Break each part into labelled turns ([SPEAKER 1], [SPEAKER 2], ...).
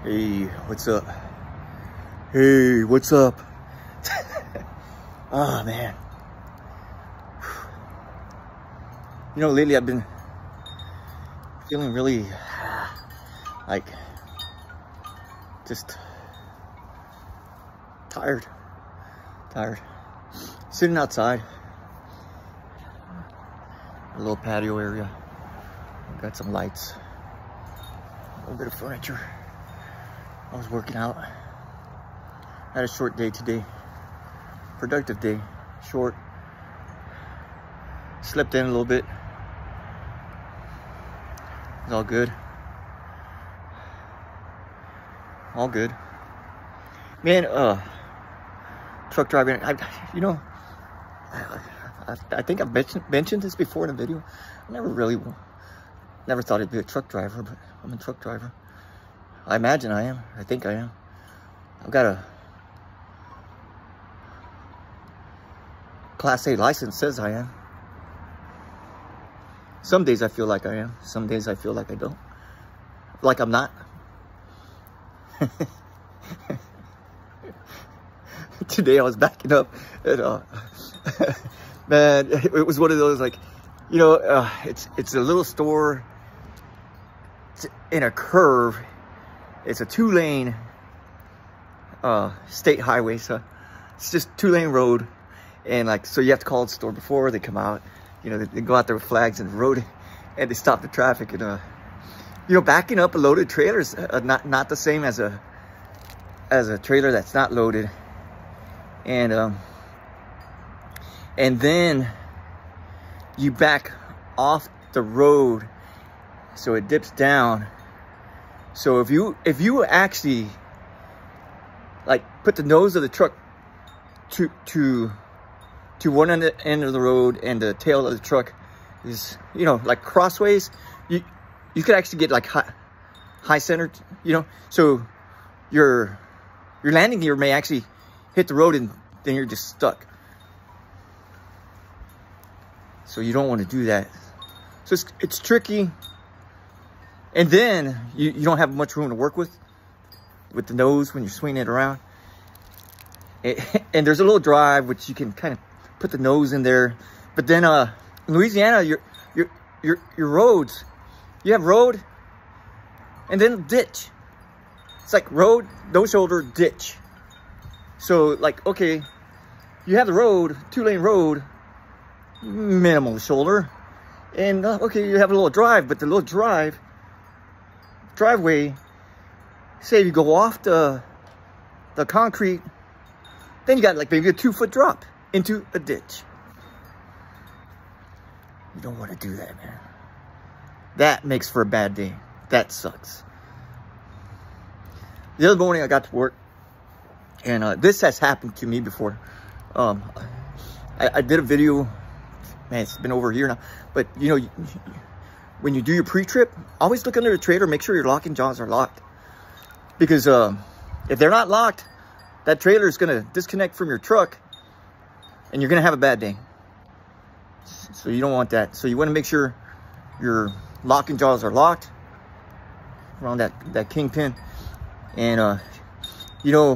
[SPEAKER 1] Hey, what's up? Hey, what's up? Oh, man. You know, lately I've been feeling really, like, just tired. Sitting outside, a little patio area. Got some lights, a little bit of furniture. I was working out. Had a short day today. Productive day. Short. Slept in a little bit. It's all good. All good. Man, truck driving. I think I've mentioned this before in a video. I never thought I'd be a truck driver, but I'm a truck driver. I imagine I am. I think I am. I've got a Class A license, says I am. Some days I feel like I am. Some days I feel like I don't. Like I'm not. Today I was backing up and man, it was one of those, like, you know, it's a little store. It's in a curve. It's a 2-lane state highway, so it's just 2-lane road, and like, so you have to call the store before they come out. You know, they go out there with flags in the road and they stop the traffic. And you know, backing up a loaded trailer is not the same as a trailer that's not loaded. And then you back off the road, so it dips down. So if you actually, like, put the nose of the truck to one end of the road, and the tail of the truck is, you know, like crossways, you could actually get like high centered, you know, so your landing gear may actually hit the road, and then you're just stuck. So you don't want to do that. So it's tricky. And then you don't have much room to work with the nose when you're swinging it around. And there's a little drive which you can kind of put the nose in there. But then in Louisiana, your roads, you have road and then ditch. It's like road, no shoulder, ditch. So like, okay, you have the road, 2-lane road, minimal shoulder, and okay, you have a little drive, but the little driveway, say you go off the concrete, then you got like maybe a 2-foot drop into a ditch. You don't want to do that, man. That makes for a bad day. That sucks. The other morning I got to work, and this has happened to me before. I did a video, man, it's been over a year now, but you know, when you do your pre-trip, always look under the trailer, make sure your locking jaws are locked. Because if they're not locked, that trailer is going to disconnect from your truck, and you're going to have a bad day. So you don't want that. So you want to make sure your locking jaws are locked around that kingpin. And you know,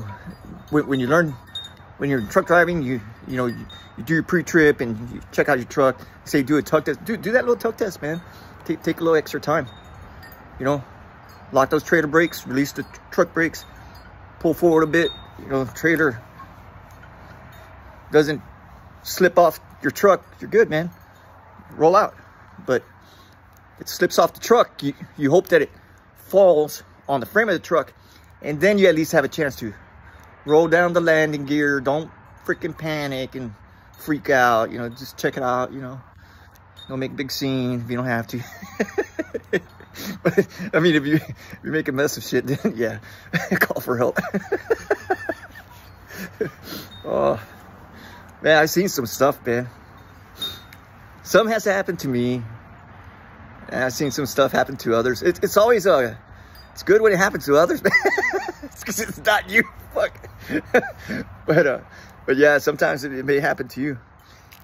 [SPEAKER 1] when you're truck driving, you know, you do your pre-trip and you check out your truck. Say do a tug test. Do that little tug test, man. Take a little extra time. You know, lock those trailer brakes, release the truck brakes, pull forward a bit. You know, trailer doesn't slip off your truck, you're good, man. Roll out. But it slips off the truck, you hope that it falls on the frame of the truck, and then you at least have a chance to roll down the landing gear. Don't freaking panic and freak out. You know, just check it out. You know, don't make a big scene if you don't have to. But I mean, if you make a mess of shit, then yeah, call for help. Oh man, I've seen some stuff, man. Some has happened to me, and I've seen some stuff happen to others. It's always it's good when it happens to others, man. It's because it's not you, fuck. But yeah, sometimes it may happen to you,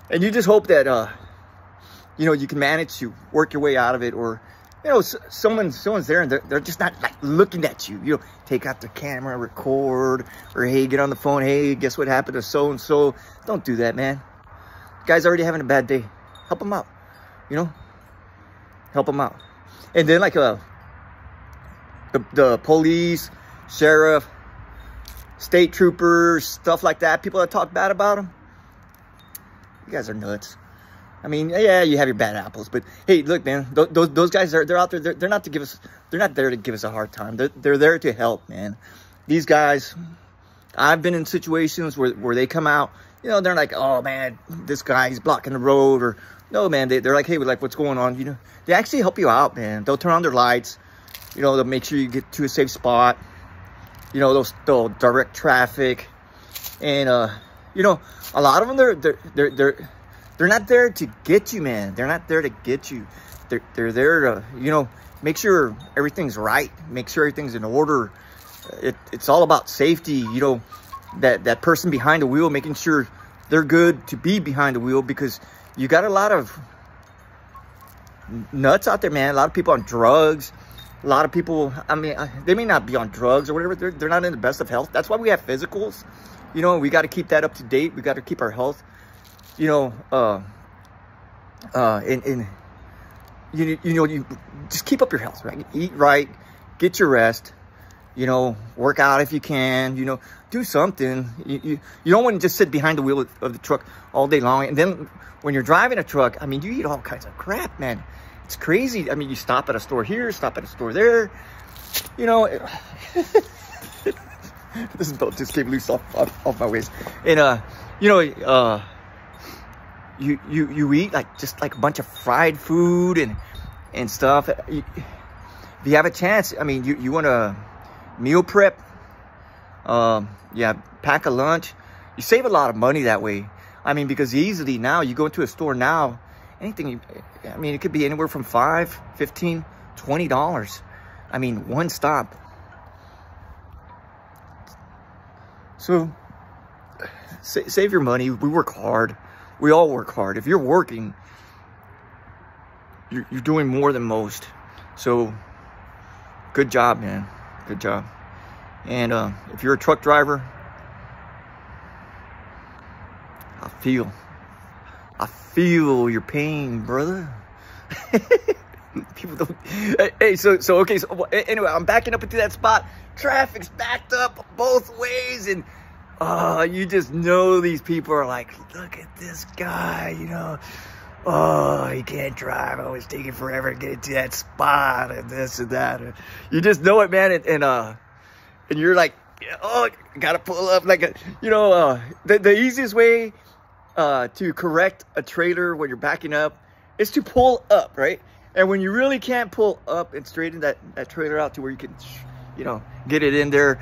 [SPEAKER 1] and you just hope that you know, you can manage to work your way out of it, or you know, someone's there and they're just not like looking at you. You know, take out the camera, record, or hey, get on the phone. Hey, guess what happened to so and so? Don't do that, man. The guy's already having a bad day. Help him out. You know, help him out. And then like the police, sheriff, state troopers, stuff like that. People that talk bad about them. You guys are nuts. I mean, yeah, you have your bad apples, but hey, look, man, those guys they're out there. They're not there to give us a hard time. They're there to help, man. These guys, I've been in situations where they come out, you know, they're like, oh man, this guy's blocking the road, or no, man, they're like, hey, we're like, what's going on? You know, they actually help you out, man. They'll turn on their lights, you know, they'll make sure you get to a safe spot. You know, they'll direct traffic, and you know, a lot of them they're not there to get you, man. They're not there to get you. They're there to, you know, make sure everything's right. Make sure everything's in order. It's all about safety. You know, that person behind the wheel, making sure they're good to be behind the wheel, because you got a lot of nuts out there, man. A lot of people on drugs. A lot of people, I mean, they may not be on drugs or whatever. They're not in the best of health. That's why we have physicals. You know, we got to keep that up to date. We got to keep our health. You know, and you know, you just keep up your health, right? Eat right, get your rest, you know, work out if you can, you know, do something. You don't want to just sit behind the wheel of the truck all day long. And then when you're driving a truck, I mean, you eat all kinds of crap, man. It's crazy. I mean, you stop at a store here, stop at a store there, you know. This belt just came loose off my waist. And, you know, you eat just like a bunch of fried food and stuff. If you have a chance, I mean, you want to meal prep, yeah, pack a lunch. You save a lot of money that way. I mean, because easily now you go into a store now, anything, I mean, it could be anywhere from $5, $15, $20. I mean, one stop. So save your money. We work hard. We all work hard. If you're working, you're doing more than most. So good job, man. Good job. And if you're a truck driver, I feel your pain, brother. People don't. Hey, so okay. So anyway, I'm backing up into that spot. Traffic's backed up both ways, and you just know these people are like, look at this guy, you know. Oh, he can't drive. Oh, it's taking forever to get into that spot, and this and that. You just know it, man. And you're like, oh, gotta pull up like a, you know, the easiest way to correct a trailer when you're backing up is to pull up, right? And when you really can't pull up and straighten that trailer out to where you can, you know, get it in there,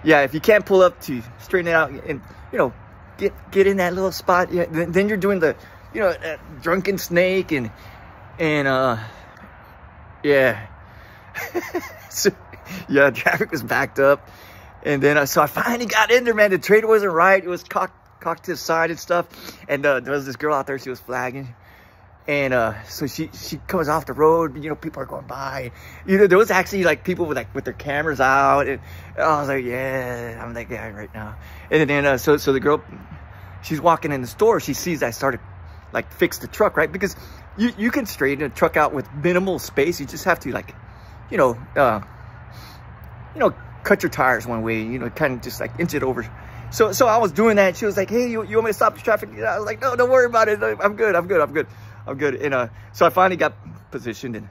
[SPEAKER 1] yeah, if you can't pull up to straighten it out and, you know, get in that little spot, yeah, then you're doing the, you know, drunken snake and yeah. So, yeah, traffic was backed up. And then, so I finally got in there, man. The trailer wasn't right. It was cocked to the side and stuff. And there was this girl out there, she was flagging. And so she comes off the road, you know, people are going by. You know, there was actually like people with their cameras out. And I was like, yeah, I'm that guy right now. And then so the girl, she's walking in the store. She sees I started like fix the truck, right? Because you can straighten a truck out with minimal space. You just have to like, you know, cut your tires one way, you know, kind of just like inch it over. So I was doing that. She was like, hey, you want me to stop the traffic? And I was like, no, don't worry about it. I'm good. And so I finally got positioned and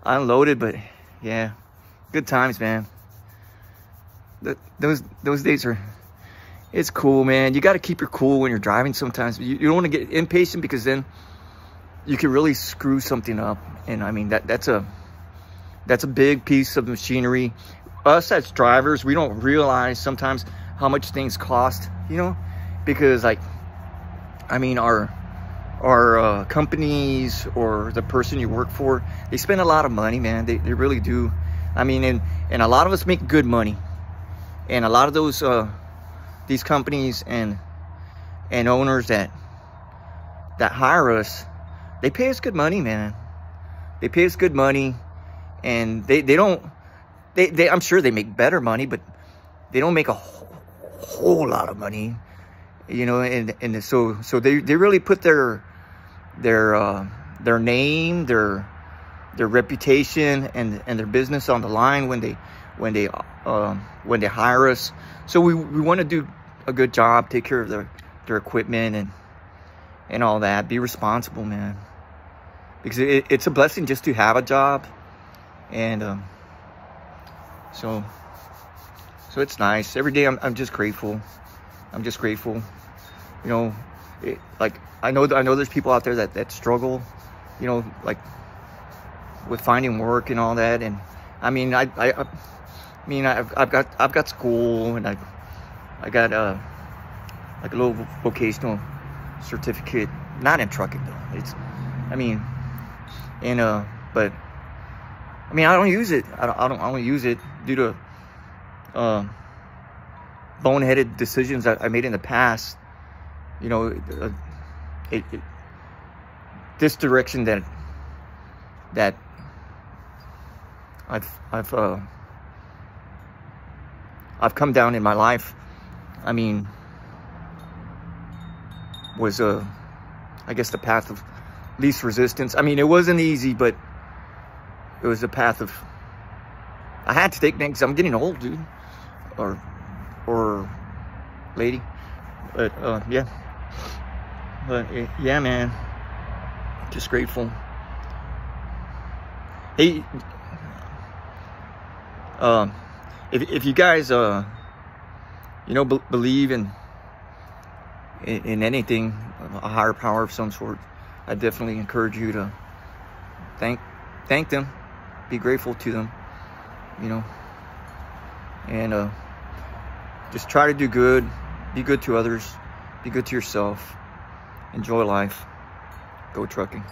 [SPEAKER 1] I unloaded, but yeah, good times, man. Those days are, it's cool, man. You got to keep your cool when you're driving sometimes. You don't want to get impatient, because then you can really screw something up. And I mean, that's a big piece of machinery. Us as drivers, we don't realize sometimes how much things cost, you know, because like, I mean, our companies or the person you work for, they spend a lot of money, man. They really do. I mean, and a lot of us make good money, and a lot of those these companies and owners that hire us, they pay us good money, man. They pay us good money, and they don't, I'm sure they make better money, but they don't make a whole lot of money, you know, and so they really put their name, their reputation and their business on the line when they hire us. So we want to do a good job, take care of their equipment and all that. Be responsible, man, because it's a blessing just to have a job, and so it's nice. Every day I'm just grateful. I'm just grateful. You know, like I know there's people out there that struggle, you know, like with finding work and all that. And I mean, I've got school, and I got like a little vocational certificate, not in trucking though. But I mean, I don't use it. I don't use it due to boneheaded decisions I made in the past. You know, this direction that I've come down in my life, I mean, was I guess the path of least resistance. I mean, it wasn't easy, but it was a path of, I had to take, because I'm getting old, dude, or lady, but yeah, yeah, man, just grateful. Hey, if you guys you know, believe in anything, a higher power of some sort, I definitely encourage you to thank them, be grateful to them, you know, and just try to do good, be good to others, be good to yourself, enjoy life, go trucking.